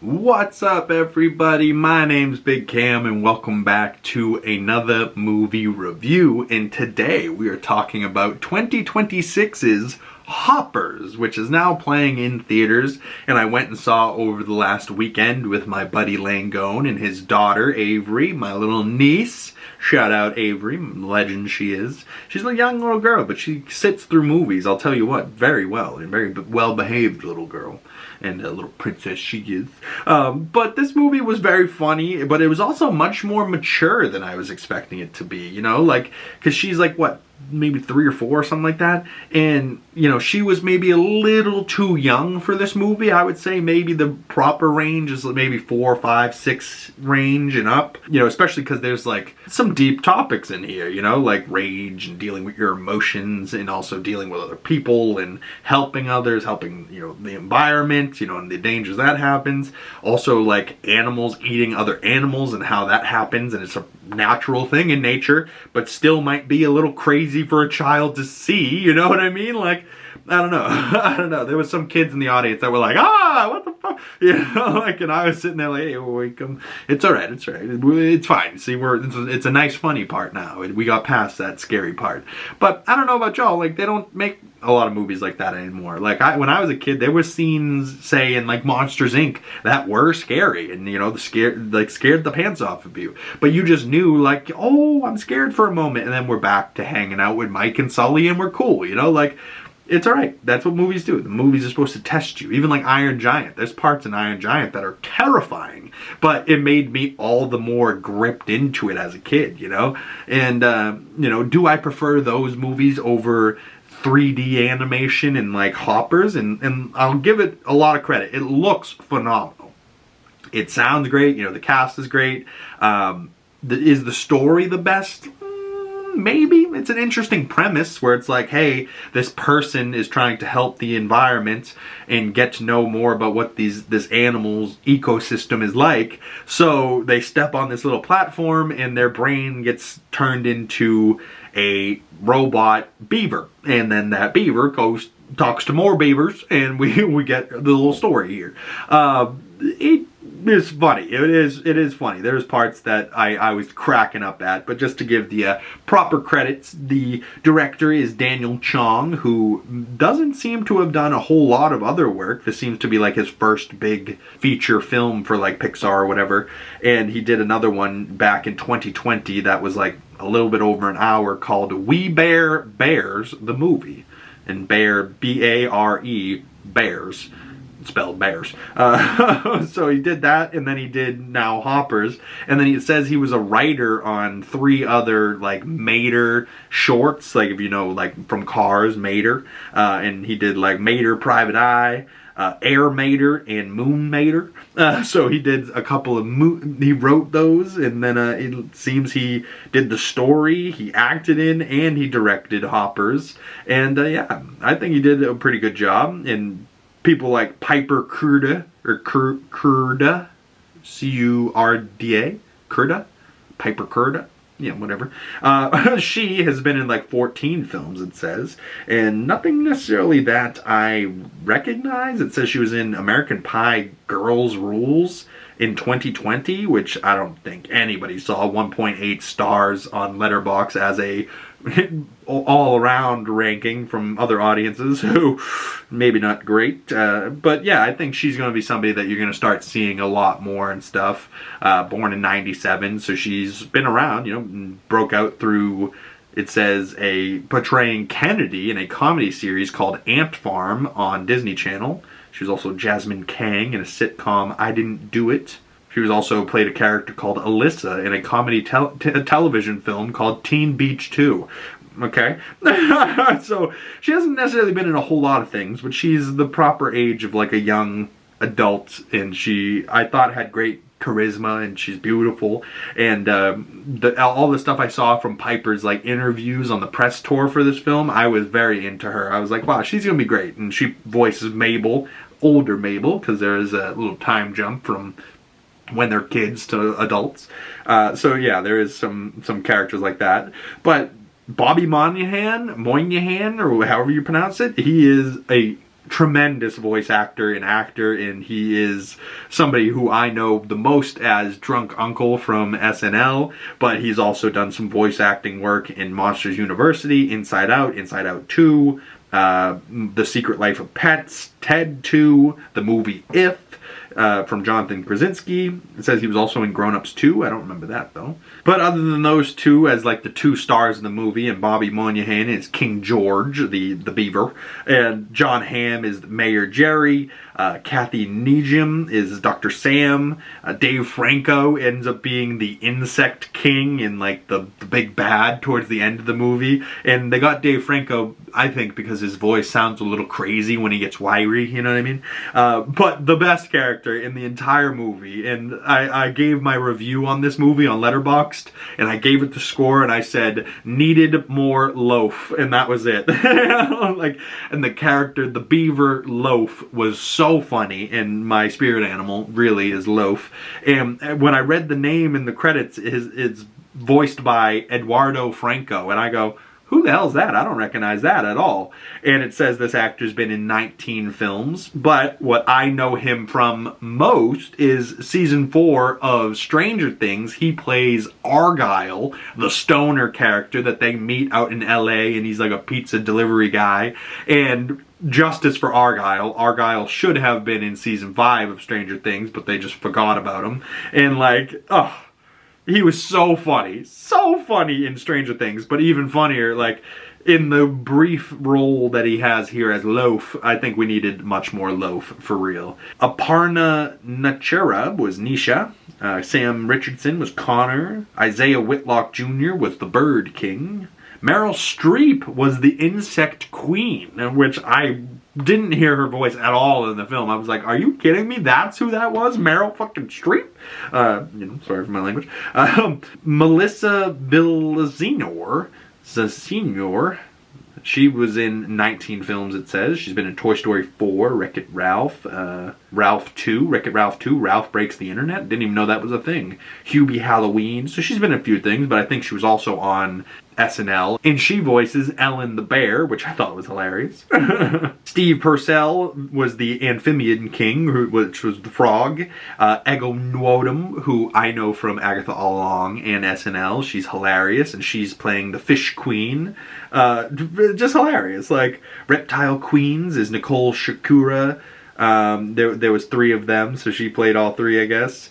What's up, everybody? My name's Big Cam and welcome back to another movie review. And today we are talking about 2026's Hoppers, which is now playing in theaters, and I went and saw over the last weekend with my buddy Langone and his daughter Avery, my little niece. Shout out Avery, legend she is. She's a young little girl, but she sits through movies, I'll tell you what, very well, and very well-behaved little girl. And a little princess she is. But this movie was very funny, but it was also much more mature than I was expecting it to be, you know? Like, because she's like, what, maybe 3 or 4 or something like that? And, you know, she was maybe a little too young for this movie. I would say maybe the proper range is maybe 4, 5, 6 range and up. You know, especially because there's, like, some deep topics in here, you know? Like rage and dealing with your emotions and also dealing with other people and helping others, helping, you know, the environment, you know, and the dangers that happens. Also, like, animals eating other animals and how that happens, and it's a natural thing in nature, but still might be a little crazy for a child to see, you know what I mean? Like, I don't know. I don't know. There was some kids in the audience that were like, what the fuck? You know, like, and I was sitting there like, hey, wake 'em. It's alright, it's alright. It's fine. See, it's a nice funny part now. We got past that scary part. But I don't know about y'all, like, they don't make a lot of movies like that anymore. Like, when I was a kid, there were scenes, say, in, like, Monsters, Inc. that were scary and, you know, scared the pants off of you. But you just knew, like, oh, I'm scared for a moment, and then we're back to hanging out with Mike and Sully, and we're cool, you know? Like, it's alright. That's what movies do. The movies are supposed to test you. Even like Iron Giant. There's parts in Iron Giant that are terrifying, but it made me all the more gripped into it as a kid, you know? And, you know, do I prefer those movies over 3D animation and like Hoppers? And I'll give it a lot of credit. It looks phenomenal. It sounds great. You know, the cast is great. Is the story the best? Maybe. It's an interesting premise where it's like, hey, this person is trying to help the environment and get to know more about what this animal's ecosystem is like. So they step on this little platform and their brain gets turned into a robot beaver. And then that beaver talks to more beavers, and we get the little story here. It's funny. It is funny. There's parts that I was cracking up at, but just to give the proper credits, the director is Daniel Chong, who doesn't seem to have done a whole lot of other work. This seems to be like his first big feature film for like Pixar or whatever, and he did another one back in 2020 that was like a little bit over an hour called We Bare Bears, the movie. And bear, B-A-R-E, bears. Spelled bears. So he did that, and then he did now Hoppers, and then he says he was a writer on 3 other like Mater shorts, like if you know, like from Cars, Mater, and he did like Mater Private Eye, Air Mater, and Moon Mater. So he did a couple of he wrote those, and then it seems he did the story, he acted in, and he directed Hoppers, and yeah, I think he did a pretty good job. And people like Piper Curda, or Curda, C-U-R-D-A, Curda, Piper Curda, yeah, whatever. She has been in like 14 films, it says, and nothing necessarily that I recognize. It says she was in American Pie Girls Rules in 2020, which I don't think anybody saw. 1.8 stars on Letterboxd as a all-around ranking from other audiences who maybe not great, but yeah, I think she's going to be somebody that you're going to start seeing a lot more and stuff. Born in 97, so she's been around, you know, broke out through, it says, portraying Kennedy in a comedy series called Ant Farm on Disney Channel. She was also Jasmine Kang in a sitcom I Didn't Do It. She was also played a character called Alyssa in a comedy television film called Teen Beach 2. Okay? So she hasn't necessarily been in a whole lot of things, but she's the proper age of like a young adult, and I thought had great charisma, and she's beautiful. And all the stuff I saw from Piper's like interviews on the press tour for this film, I was very into her. I was like, wow, she's gonna be great. And she voices Mabel, older Mabel, because there is a little time jump from when they're kids to adults. So yeah, there is some characters like that. But Bobby Moynihan, or however you pronounce it, he is a tremendous voice actor and actor, and he is somebody who I know the most as Drunk Uncle from SNL, but he's also done some voice acting work in Monsters University, Inside Out 2, The Secret Life of Pets, Ted 2, the movie If, from Jonathan Krasinski. It says he was also in Grown Ups 2. I don't remember that, though. But other than those two, as like the two stars in the movie, and Bobby Moynihan is King George, the beaver, and John Hamm is Mayor Jerry, Kathy Needham is Dr. Sam, Dave Franco ends up being the Insect King in like the big bad towards the end of the movie. And they got Dave Franco, I think, because his voice sounds a little crazy when he gets wiry, you know what I mean? But the best character in the entire movie, and I gave my review on this movie on Letterboxd, and I gave it the score, and I said, needed more loaf, and that was it. Like, and the character, the beaver Loaf, was so funny, and my spirit animal really is Loaf. And when I read the name in the credits, it's voiced by Eduardo Franco, and I go, who the hell's that? I don't recognize that at all. And it says this actor's been in 19 films, but what I know him from most is season 4 of Stranger Things. He plays Argyle, the stoner character that they meet out in LA, and he's like a pizza delivery guy. And justice for Argyle. Argyle should have been in season 5 of Stranger Things, but they just forgot about him. And like, oh, he was so funny in Stranger Things, but even funnier, like, in the brief role that he has here as Loaf, I think we needed much more Loaf, for real. Aparna Nachera was Nisha. Sam Richardson was Connor. Isaiah Whitlock Jr. was the Bird King. Meryl Streep was the Insect Queen, which I didn't hear her voice at all in the film. I was like, are you kidding me? That's who that was? Meryl fucking Streep? Sorry for my language. Melissa Villasenor, she was in 19 films, it says. She's been in Toy Story 4, Wreck-It Ralph, Ralph 2, Wreck-It Ralph 2, Ralph Breaks the Internet. Didn't even know that was a thing. Hubie Halloween. So she's been in a few things, but I think she was also on SNL. And she voices Ellen the Bear, which I thought was hilarious. Steve Purcell was the Amphibian King, which was the frog. Ego Nwodim, who I know from Agatha All Along and SNL. She's hilarious, and she's playing the Fish Queen. Just hilarious. Like, Reptile Queens is Nicole Shakura. There was 3 of them, so she played all 3, I guess.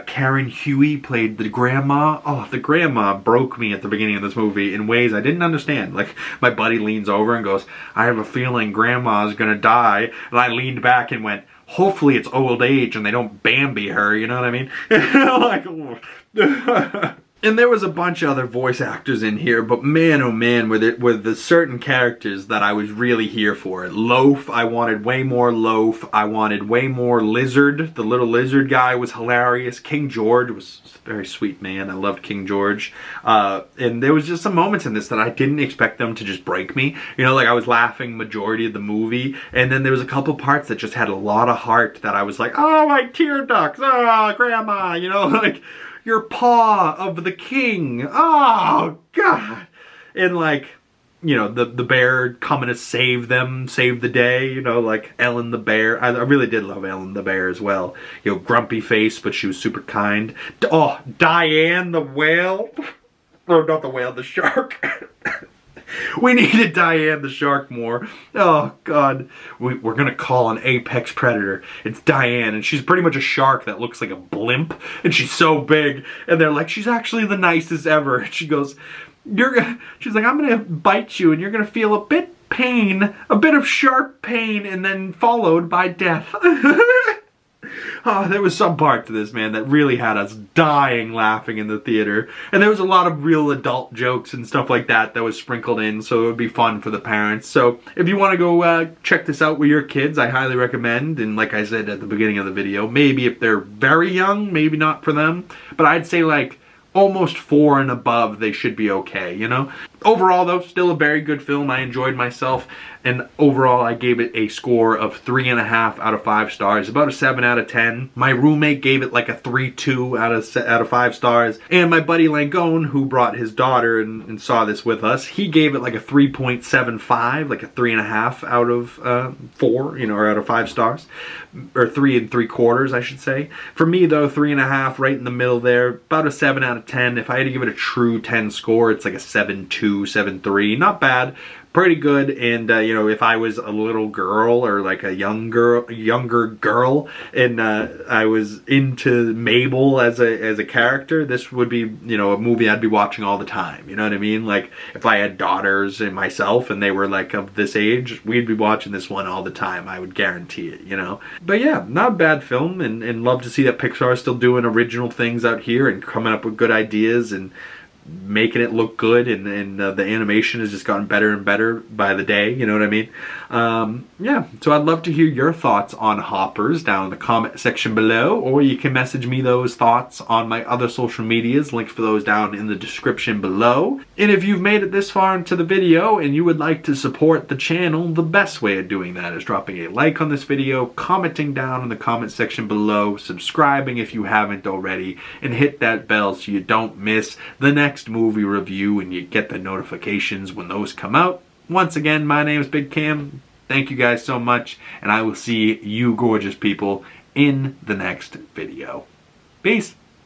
Karen Huey played the grandma. Oh, the grandma broke me at the beginning of this movie in ways I didn't understand. Like, my buddy leans over and goes, I have a feeling grandma's gonna die. And I leaned back and went, hopefully it's old age and they don't Bambi her, you know what I mean? Like, and there was a bunch of other voice actors in here, but man, oh man, were the certain characters that I was really here for. Loaf, I wanted way more Loaf. I wanted way more Lizard. The little lizard guy was hilarious. King George was a very sweet man. I loved King George. And there was just some moments in this that I didn't expect them to just break me. You know, like I was laughing majority of the movie, and then there was a couple parts that just had a lot of heart that I was like, oh, my tear ducts, oh, grandma, you know, like, your paw of the king. Oh, God. And like, you know, the bear coming to save them, save the day, you know, like Ellen the Bear. I really did love Ellen the Bear as well. You know, grumpy face, but she was super kind. Oh, Diane the whale. Oh, not the whale, the shark. We needed Diane the shark more. Oh, God. We're going to call an apex predator. It's Diane, and she's pretty much a shark that looks like a blimp, and she's so big. And they're like, she's actually the nicest ever. And she goes, she's like, I'm going to bite you, and you're going to feel a bit of sharp pain, and then followed by death. Oh, there was some part to this, man, that really had us dying laughing in the theater. And there was a lot of real adult jokes and stuff like that that was sprinkled in, so it would be fun for the parents. So if you want to go check this out with your kids, I highly recommend. And like I said at the beginning of the video, maybe if they're very young, maybe not for them. But I'd say like almost 4 and above, they should be okay, you know? Overall, though, still a very good film. I enjoyed myself. and overall I gave it a score of 3.5 out of 5 stars, about a 7 out of 10. My roommate gave it like a 3.2 out of 5 stars, and my buddy Langone, who brought his daughter and saw this with us, he gave it like a 3.75, like a 3.5 out of 4, you know, or out of 5 stars, or 3 3/4, I should say. For me though, 3.5, right in the middle there, about a 7 out of 10. If I had to give it a true 10 score, it's like a 7.2, 7.3, not bad. Pretty good. And you know, if I was a little girl or like a younger girl and I was into Mabel as a character, this would be, you know, a movie I'd be watching all the time. You know what I mean? Like if I had daughters and myself and they were like of this age, we'd be watching this one all the time. I would guarantee it, you know. But yeah, not a bad film, and love to see that Pixar is still doing original things out here and coming up with good ideas and making it look good, and the animation has just gotten better and better by the day, you know what I mean? Yeah, so I'd love to hear your thoughts on Hoppers down in the comment section below, or you can message me those thoughts on my other social medias, links for those down in the description below. And if you've made it this far into the video and you would like to support the channel, the best way of doing that is dropping a like on this video, commenting down in the comment section below, subscribing if you haven't already, and hit that bell so you don't miss the next movie review and you get the notifications when those come out. Once again, my name is Big Cam. Thank you guys so much, and I will see you gorgeous people in the next video. Peace.